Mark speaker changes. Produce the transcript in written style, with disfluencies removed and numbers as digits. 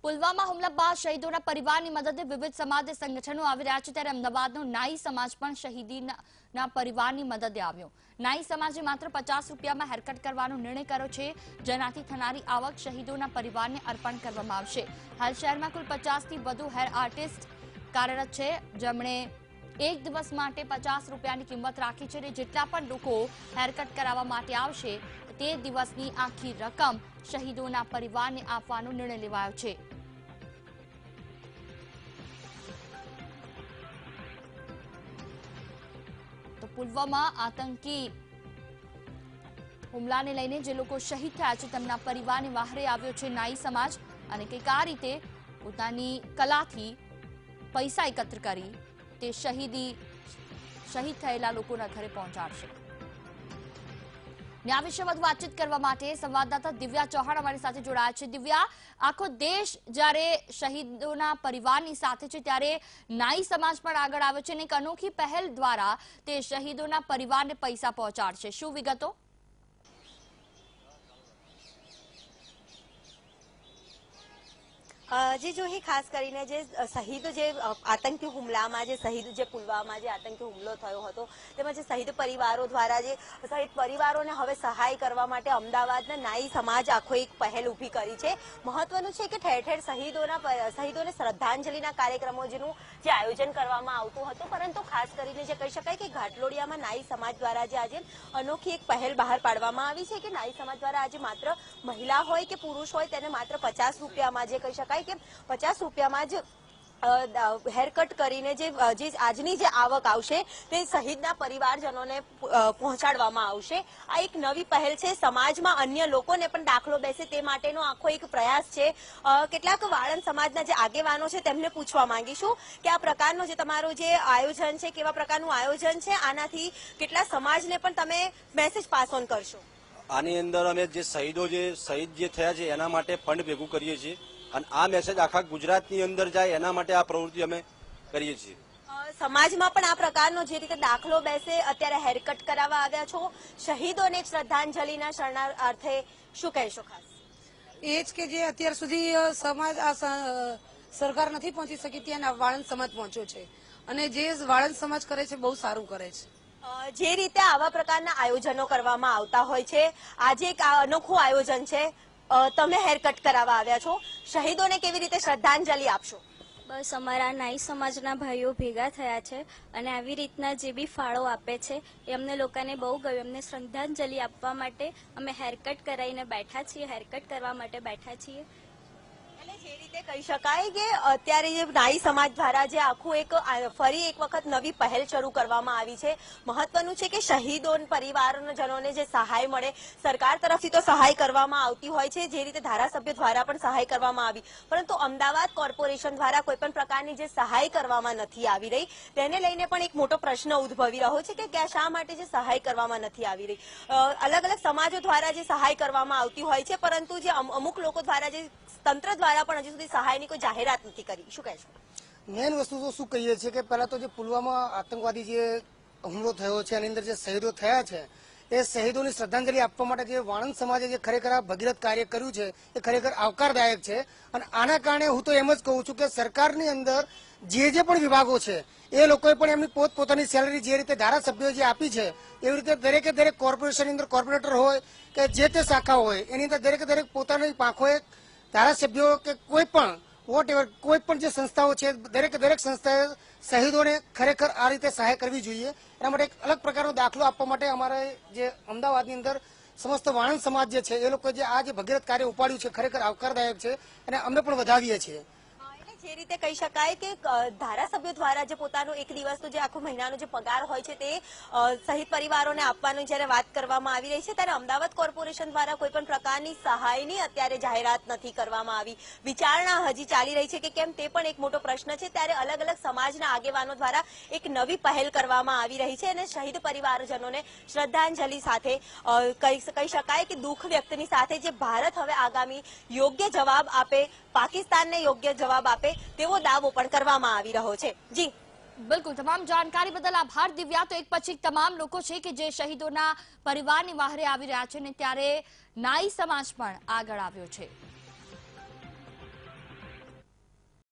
Speaker 1: પુલવામા હુમલા બાદ શહીદોના પરિવારની મદદે વિવિધ સમાજ સંગઠનો આવી રહ્યા છે, ત્યારે અમદાવાદનો નાઈ સમાજ પણ શહીદીના પરિવારની મદદે આવ્યો। નાઈ સમાજે માત્ર 50 રૂપિયામાં હેરકટ કરવાનો નિર્ણય કર્યો છે, જેનાથી થનારી આવક શહીદોના પરિવારને અર્પણ કરવામાં આવશે। હાલ શહેરમાં કુલ 50 થી વધુ હેર આર્ટિસ્ટ કાર્યરત છે, જેમણે એક દિવસ માટે 50 રૂપિયાની કિંમત રાખી છે। જેટલા પણ લોકો હેરકટ કરાવવા માટે આવશે તે દિવસની આખી રકમ શહીદોના પરિવારને આપવાનો નિર્ણય લેવાયો છે। તો પુલવામા આતંકી હુમલાને લઈને જે લોકો શહીદ થયા છે તેમના પરિવારને વહારે આવ્યો છે નાઈ સમાજ, અને કંઈક આ રીતે પોતાની કલાથી પૈસા એકત્ર કરી તે શહીદ થયેલા લોકોના ઘરે પહોંચાડશે। આ વિશે વધુ વાતચીત કરવા માટે સંવાદદાતા દિવ્યા ચૌહાણ અમારી સાથે જોડાયા છે। દિવ્યા, આખો દેશ જ્યારે શહીદોના પરિવારની સાથે છે ત્યારે નાઈ સમાજ પણ આગળ આવે છે અને એક અનોખી પહેલ દ્વારા તે શહીદોના પરિવારને પૈસા પહોંચાડશે, શું વિગતો?
Speaker 2: જે જો ખાસ કરીને જે શહીદ જે આતંકી હુમલામાં જે શહીદ જે પુલવામા જે આતંકી હુમલો થયો હતો તેમાં જે શહીદ પરિવારો દ્વારા જે શહીદ પરિવારોને હવે સહાય કરવા માટે અમદાવાદના નાઈ સમાજ આખો એક પહેલ ઊભી કરી છે। મહત્વનું છે કે ઠેર ઠેર શહીદોને શ્રદ્ધાંજલિના કાર્યક્રમો જેનું જે આયોજન કરવામાં આવતું હતું, પરંતુ ખાસ કરીને જે કહી શકાય કે ઘાટલોડિયામાં નાઈ સમાજ દ્વારા જે આજે અનોખી એક પહેલ બહાર પાડવામાં આવી છે કે નાઈ સમાજ દ્વારા આજે માત્ર મહિલા હોય કે પુરુષ હોય તેને માત્ર 50 રૂપિયામાં જે કહી શકાય કે 50 રૂપિયામાં જ હેરકટ કરીને જે આજની જે આવક આવશે તે શહીદના પરિવારજનોને પહોંચાડવામાં આવશે। આ એક નવી પહેલ છે, સમાજમાં અન્ય લોકોને પણ દાખલો બેસે તે માટેનો આખો એક પ્રયાસ છે। કેટલાક વાળંદ સમાજના જે આગેવાનો છે તેમને પૂછવા માંગીશું કે આ પ્રકારનો જે તમારું જે આયોજન છે કેવા પ્રકારનું આયોજન છે, આનાથી કેટલા સમાજને પણ તમે મેસેજ પાસ ઓન કરશો?
Speaker 3: આની અંદર અમે જે શહીદ જે થયા છે એના માટે ફંડ ભેગું કરીએ છીએ અને આ મેસેજ આખા ગુજરાતની અંદર જાય એના માટે આ પ્રવૃત્તિ અમે કરીએ છીએ।
Speaker 2: સમાજમાં પણ આ પ્રકારનો જે રીતે દાખલો બેસે, અત્યારે હેરકટ કરાવવા આવ્યા છો, શહીદોને શ્રદ્ધાંજલિના શરણાર્થે શું કહેશો? ખાસ
Speaker 4: એ જ કે જે અત્યાર સુધી સમાજ સરકાર નથી પહોંચી શકી ત્યાં વાળંદ સમાજ પહોંચ્યો છે, અને જે વાળંદ સમાજ કરે છે બહુ સારું કરે છે।
Speaker 2: જે રીતે આવા પ્રકારના આયોજનો કરવામાં આવતા હોય છે, આજે એક અનોખું આયોજન છે, તમે હેરકટ કરાવવા આવ્યા છો, શહીદોને કેવી રીતે શ્રદ્ધાંજલિ આપશો?
Speaker 5: બસ અમારા નાઈ સમાજના ભાઈઓ ભેગા થયા છે અને આવી રીતના જે બી ફાળો આપે છે એ અમને લોકોને બહુ ગયું। એમને શ્રદ્ધાંજલિ આપવા માટે અમે હેરકટ કરાવીને બેઠા છીએ, હેરકટ કરવા માટે બેઠા છીએ।
Speaker 2: જે રીતે કહી શકાય કે અત્યારે જે નાઈ સમાજ દ્વારા જે આખું એક ફરી એક વખત નવી પહેલ શરૂ કરવામાં આવી છે। મહત્વનું છે કે શહીદો પરિવારજનોને જે સહાય મળે, સરકાર તરફથી તો સહાય કરવામાં આવતી હોય છે, જે રીતે ધારાસભ્ય દ્વારા પણ સહાય કરવામાં આવી, પરંતુ અમદાવાદ કોર્પોરેશન દ્વારા કોઈ પણ પ્રકારની જે સહાય કરવામાં નથી આવી રહી તેને લઈને પણ એક મોટો પ્રશ્ન ઉદ્ભવી રહ્યો છે કે શા માટે જે સહાય કરવામાં નથી આવી રહી। અલગ અલગ સમાજો દ્વારા જે સહાય કરવામાં આવતી હોય છે, પરંતુ જે અમુક લોકો દ્વારા જે તંત્ર દ્વારા પણ હજી સુધી સહાયની કોઈ જાહેરાત નથી કરી, શું કહેશો?
Speaker 6: મેન વસ્તુ તો શું કહીએ છીએ કે પહેલા તો જે પુલવામા આતંકવાદી જે હુમલો થયો છે એની અંદર જે શહીદો થયા છે એ શહીદોની શ્રદ્ધાંજલિ આપવા માટે જે વાણંદ સમાજે જે ખરેખર આ ભગીરથ કાર્ય કર્યું છે એ ખરેખર આવકારદાયક છે। અને આના કારણે હું તો એમ જ કહું છું કે સરકારની અંદર જે પણ વિભાગો છે એ લોકોએ પણ એમની પોતપોતાની સેલરી જે રીતે ધારાસભ્યો જે આપી છે એવી રીતે દરેકે દરેક કોર્પોરેશનની અંદર કોર્પોરેટર હોય કે જે તે શાખા હોય એની અંદર દરેકે દરેક પોતાની પાંખોએ ધારાસભ્યો કે કોઈ પણ વોટ એવર કોઈ પણ જે સંસ્થાઓ છે દરેકે દરેક સંસ્થાએ શહીદોને ખરેખર આ રીતે સહાય કરવી જોઈએ। એના માટે એક અલગ પ્રકારનો દાખલો આપવા માટે અમારે જે અમદાવાદની અંદર સમસ્ત વાણંદ સમાજ જે છે એ લોકો જે આ જે ભગીરથ કાર્ય ઉપાડ્યું છે ખરેખર આવકારદાયક છે અને અમે પણ વધાવીએ છીએ।
Speaker 2: જે રીતે કહી શકાય કે ધારાસભ્યો દ્વારા જે પોતાનો એક દિવસનો જે આખો મહિનાનો જે પગાર હોય છે તે શહીદ પરિવારોને આપવાની જ્યારે વાત કરવામાં આવી રહી છે ત્યારે અમદાવાદ કોર્પોરેશન દ્વારા કોઈ પણ પ્રકારની સહાયની અત્યારે જાહેરાત નથી કરવામાં આવી। વિચારણા હજી ચાલી રહી છે કે કેમ તે પણ એક મોટો પ્રશ્ન છે। ત્યારે અલગ અલગ સમાજના આગેવાનો દ્વારા એક નવી પહેલ કરવામાં આવી રહી છે અને શહીદ પરિવારજનોને શ્રદ્ધાંજલિ સાથે કહી શકાય કે દુઃખ વ્યક્તની સાથે જે ભારત હવે આગામી યોગ્ય જવાબ આપે, પાકિસ્તાનને યોગ્ય જવાબ આપે તેવો દાવો પણ કરવામાં આવી રહ્યો છે। જી
Speaker 1: બિલકુલ, તમામ જાણકારી બદલ આભાર દિવ્યા। તો એક પછી તમામ લોકો છે કે જે શહીદોના પરિવારની વહારે આવી રહ્યા છે ને ત્યારે નાઈ સમાજ પણ આગળ આવ્યો છે।